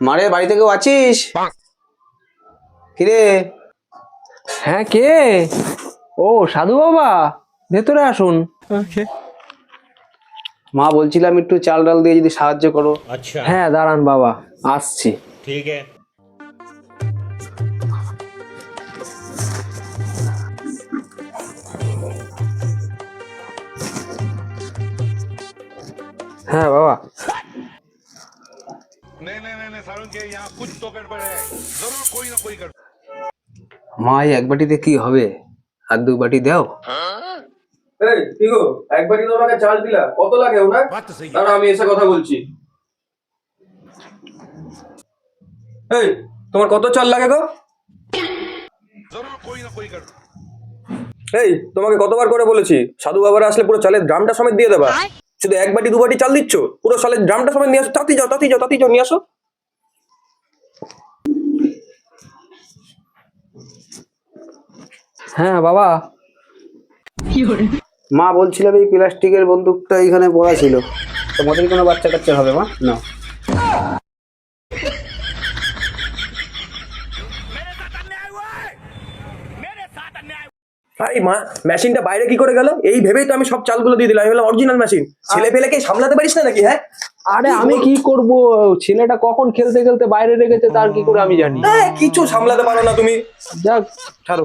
মারে বাড়িতে কেউ আছিস? কিরে? হ্যাঁ, কে? ও সাধু বাবা, ভেতরে আসুন। মা, বলছিলাম একটু চাল ডাল দিয়ে যদি সাহায্য করো। अच्छा হ্যাঁ দাঁড়ান বাবা, আসছি। ठीक है। হ্যাঁ বাবা। नहीं नहीं नहीं नहीं सारुण के यहाँ कुछ तो गड़बड़ है, जरूर कोई ना कोई गड़बड़। মা, এই এক বাটিতে কি হবে? আর দু বাটি দাও। এই কি গো, একবারই তো আমাকে চাল দিলা, কত লাগে ওনার? बात तो सही है। দাঁড়া, আমি এসে কথা বলছি। এই, তোমার কত চাল লাগে গো? जरूर कोई ना कोई गड़बड़। এই, তোমাকে কতবার করে বলেছি সাধু বাবারা আসলে পুরো চালের ড্রামটা সমেত দিয়ে দেবা। শুধু এক বাটি দু বাটি চাল দিচ্ছ, পুরো চালের ড্রামটা সমেত নিয়ে আসো। তাড়াতাড়ি যাও তাড়াতাড়ি যাও তাড়াতাড়ি যাও, নিয়ে আসো। হ্যাঁ বাবা। মা, বলছিলাম এই প্লাস্টিকের বন্দুকটা এখানে পড়া ছিল, তোমাদের কোনো বাচ্চা কাচ্চা হবে মা? না। এই মা, মেশিনটা বাইরে কি করে গেল? এই ভেবেই তো আমি সব চালগুলো দিয়ে দিলাম, আমি বললাম অরিজিনাল মেশিন। ছেলে পেলেকে সামলাতে পারিস না নাকি? হ্যাঁ, আরে আমি কি করব, ছেলেটা কখন খেলতে খেলতে বাইরে রেখেছে তার কি করে আমি জানি? কিছু সামলাতে পারো না তুমি। যাক, ছাড়ো।